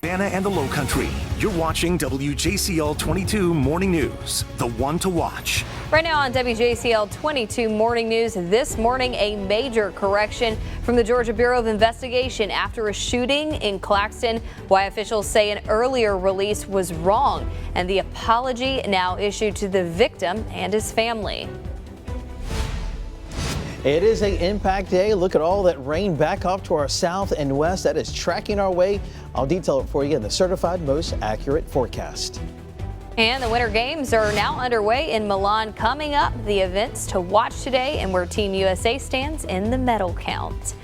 Savannah and the Low Country. You're watching WJCL 22 Morning News, the one to watch. Right now on WJCL 22 Morning News, this morning a major correction from the Georgia Bureau of Investigation after a shooting in Claxton. Why officials say an earlier release was wrong, and the apology now issued to the victim and his family. It is an impact day. Look at all that rain back off to our south and west that is tracking our way. I'll detail it for you in the certified most accurate forecast. And the Winter Games are now underway in Milan. Coming up, the events to watch today and where Team USA stands in the medal count.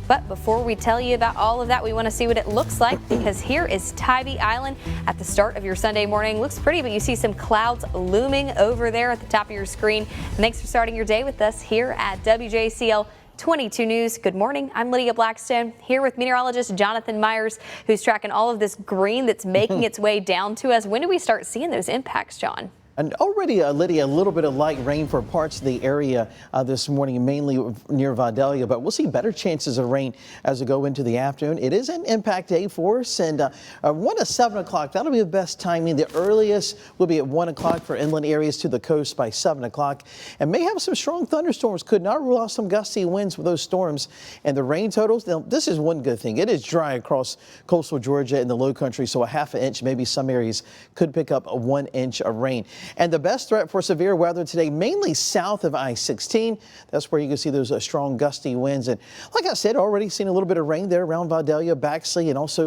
But before we tell you about all of that, we want to see what it looks like, because here is Tybee Island at the start of your Sunday morning. Looks pretty, but you see some clouds looming over there at the top of your screen. And thanks for starting your day with us here at WJCL 22 News. Good morning. I'm Lydia Blackstone here with meteorologist Jonathan Myers, who's tracking all of this green that's making its way down to us. When do we start seeing those impacts, John? And already, Lydia, a little bit of light rain for parts of the area this morning, mainly near Vidalia, but we'll see better chances of rain as we go into the afternoon. It is an impact day for us, and 1 to 7 o'clock, that'll be the best timing. The earliest will be at 1 o'clock for inland areas to the coast by 7 o'clock, and may have some strong thunderstorms. Could not rule out some gusty winds with those storms. And the rain totals, now, this is one good thing. It is dry across coastal Georgia and the Low Country, so a half an inch, maybe some areas could pick up a 1 inch of rain. And the best threat for severe weather today, mainly south of I-16. That's where you can see those strong gusty winds. And like I said, already seen a little bit of rain there around Vidalia, Baxley, and also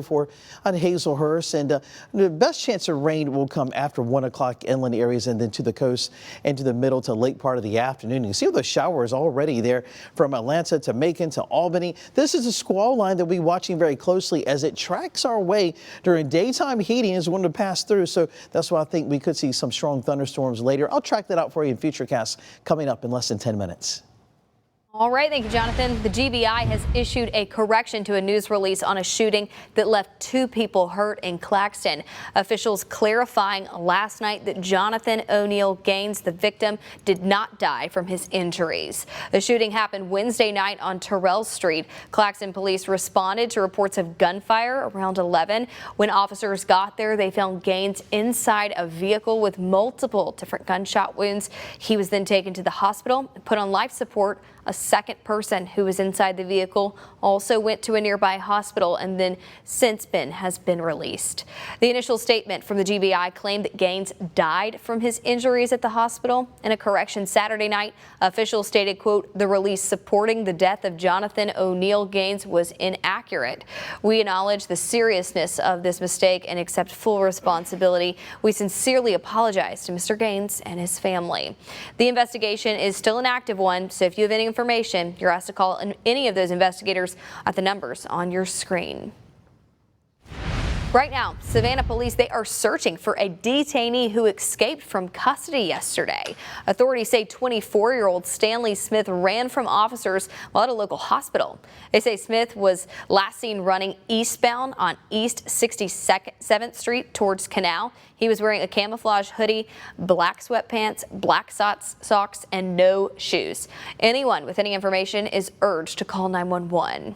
on Hazelhurst. And the best chance of rain will come after 1 o'clock inland areas and then to the coast and to the middle to late part of the afternoon. You can see the showers already there from Atlanta to Macon to Albany. This is a squall line that we'll be watching very closely as it tracks our way during daytime heating is going to pass through. So that's why I think we could see some strong thunderstorms later. I'll track that out for you in future casts coming up in less than 10 minutes. All right, thank you, Jonathan. The GBI has issued a correction to a news release on a shooting that left 2 people hurt in Claxton. Officials clarifying last night that Jonathan O'Neal Gaines, the victim, did not die from his injuries. The shooting happened Wednesday night on Terrell Street. Claxton police responded to reports of gunfire around 11. When officers got there, they found Gaines inside a vehicle with multiple different gunshot wounds. He was then taken to the hospital and put on life support. A second person who was inside the vehicle also went to a nearby hospital and then since has been released. The initial statement from the GBI claimed that Gaines died from his injuries at the hospital. In a correction Saturday night, officials stated, quote, "The release supporting the death of Jonathan O'Neal Gaines was inaccurate. We acknowledge the seriousness of this mistake and accept full responsibility. We sincerely apologize to Mr. Gaines and his family." The investigation is still an active one, so if you have any information, you're asked to call any of those investigators at the numbers on your screen. Right now, Savannah police, they are searching for a detainee who escaped from custody yesterday. Authorities say 24-year-old Stanley Smith ran from officers while at a local hospital. They say Smith was last seen running eastbound on East 67th Street towards Canal. He was wearing a camouflage hoodie, black sweatpants, black socks, and no shoes. Anyone with any information is urged to call 911.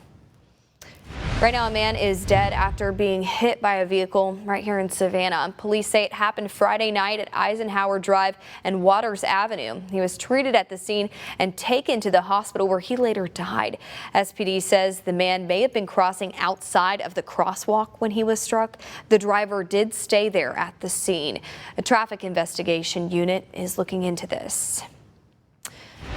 Right now, a man is dead after being hit by a vehicle right here in Savannah. Police say it happened Friday night at Eisenhower Drive and Waters Avenue. He was treated at the scene and taken to the hospital where he later died. SPD says the man may have been crossing outside of the crosswalk when he was struck. The driver did stay there at the scene. A traffic investigation unit is looking into this.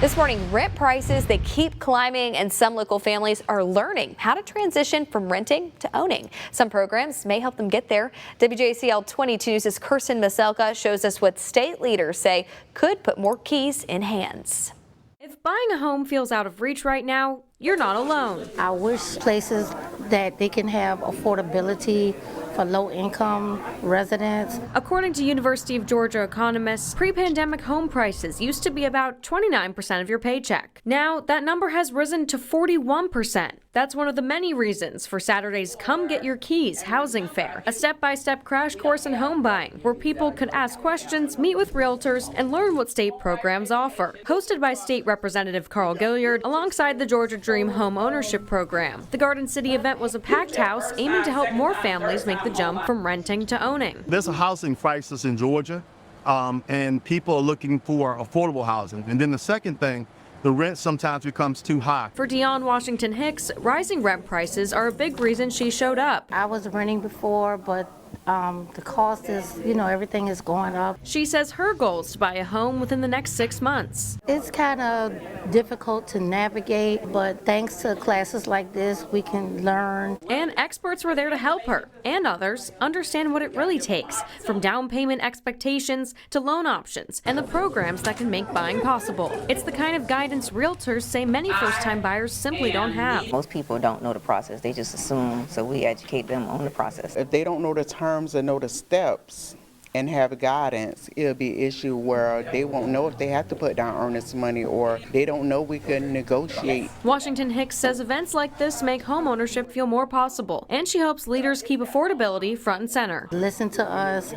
This morning, rent prices, they keep climbing, and some local families are learning how to transition from renting to owning. Some programs may help them get there. WJCL 22 News' Kirsten Maselka shows us what state leaders say could put more keys in hands. If buying a home feels out of reach right now, you're not alone. I wish places that they can have affordability for low-income residents. According to University of Georgia economists, pre-pandemic home prices used to be about 29% of your paycheck. Now, that number has risen to 41%. That's one of the many reasons for Saturday's Come Get Your Keys housing fair, a step-by-step crash course in home buying where people could ask questions, meet with realtors, and learn what state programs offer. Hosted by State Representative Carl Gilliard alongside the Georgia Dream Home Ownership Program. The Garden City event was a packed house aiming to help more families make the jump from renting to owning. There's a housing crisis in Georgia, and people are looking for affordable housing. And then the second thing, the rent sometimes becomes too high. For Dionne Washington Hicks, rising rent prices are a big reason she showed up. I was renting before, but the cost is, everything is going up. She says her goal is to buy a home within the next 6 months. It's kind of difficult to navigate, but thanks to classes like this, we can learn. And experts were there to help her and others understand what it really takes, from down payment expectations to loan options and the programs that can make buying possible. It's the kind of guidance realtors say many first-time buyers simply don't have. Most people don't know the process, they just assume, so we educate them on the process. If they don't know the terms and know the steps and have guidance, it'll be an issue where they won't know if they have to put down earnest money or they don't know we can negotiate. Washington Hicks says events like this make home ownership feel more possible, and she hopes leaders keep affordability front and center. Listen to us,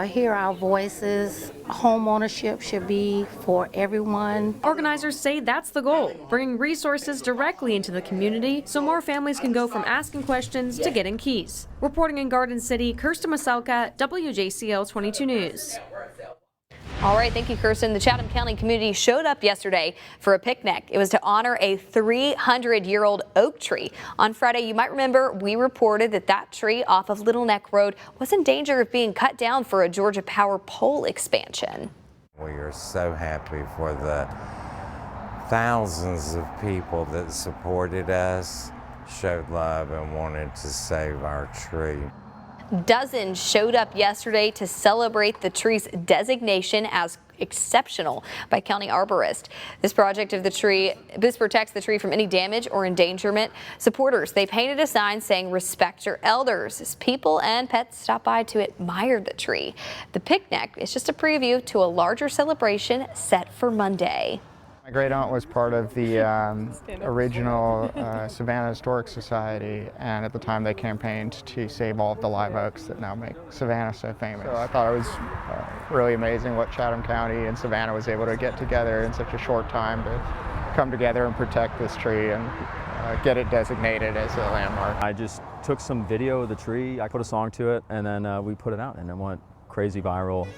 hear our voices. Home ownership should be for everyone. Organizers say that's the goal, bringing resources directly into the community so more families can go from asking questions to getting keys. Reporting in Garden City, Kirsten Maselka, WJCL 22 News. All right, thank you, Kirsten. The Chatham County community showed up yesterday for a picnic. It was to honor a 300-year-old oak tree. On Friday, you might remember we reported that tree off of Little Neck Road was in danger of being cut down for a Georgia Power pole expansion. We are so happy for the thousands of people that supported us, showed love, and wanted to save our tree. Dozens showed up yesterday to celebrate the tree's designation as exceptional by county arborists. This project of the tree, this protects the tree from any damage or endangerment. Supporters, they painted a sign saying respect your elders as people and pets stop by to admire the tree. The picnic is just a preview to a larger celebration set for Monday. My great aunt was part of the original Savannah Historic Society, and at the time they campaigned to save all of the live oaks that now make Savannah so famous. So I thought it was really amazing what Chatham County and Savannah was able to get together in such a short time to come together and protect this tree and get it designated as a landmark. I just took some video of the tree, I put a song to it, and then we put it out, and it went crazy viral.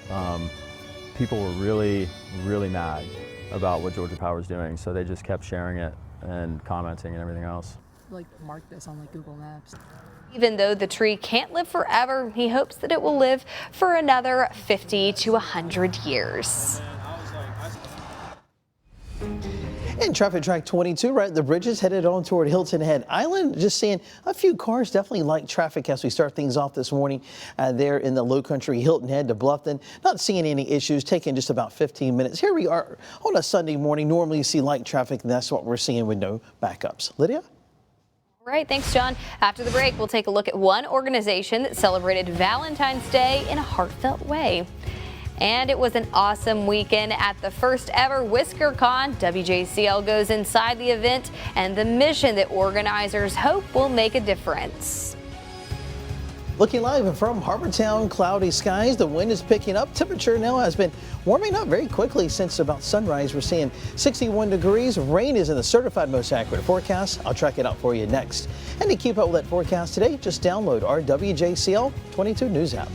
People were really, really mad about what Georgia Power is doing, so they just kept sharing it and commenting and everything else. Mark this on Google Maps. Even though the tree can't live forever, he hopes that it will live for another 50 to 100 years. And traffic track 22, right at the bridges, headed on toward Hilton Head Island. Just seeing a few cars, definitely light traffic as we start things off this morning there in the Low Country, Hilton Head to Bluffton. Not seeing any issues, taking just about 15 minutes. Here we are on a Sunday morning. Normally you see light traffic, and that's what we're seeing with no backups. Lydia? All right, thanks, John. After the break, we'll take a look at one organization that celebrated Valentine's Day in a heartfelt way. And it was an awesome weekend at the first ever WhiskerCon. WJCL goes inside the event and the mission that organizers hope will make a difference. Looking live from Harbortown, cloudy skies. The wind is picking up. Temperature now has been warming up very quickly since about sunrise. We're seeing 61 degrees. Rain is in the certified most accurate forecast. I'll track it out for you next. And to keep up with that forecast today, just download our WJCL 22 News app.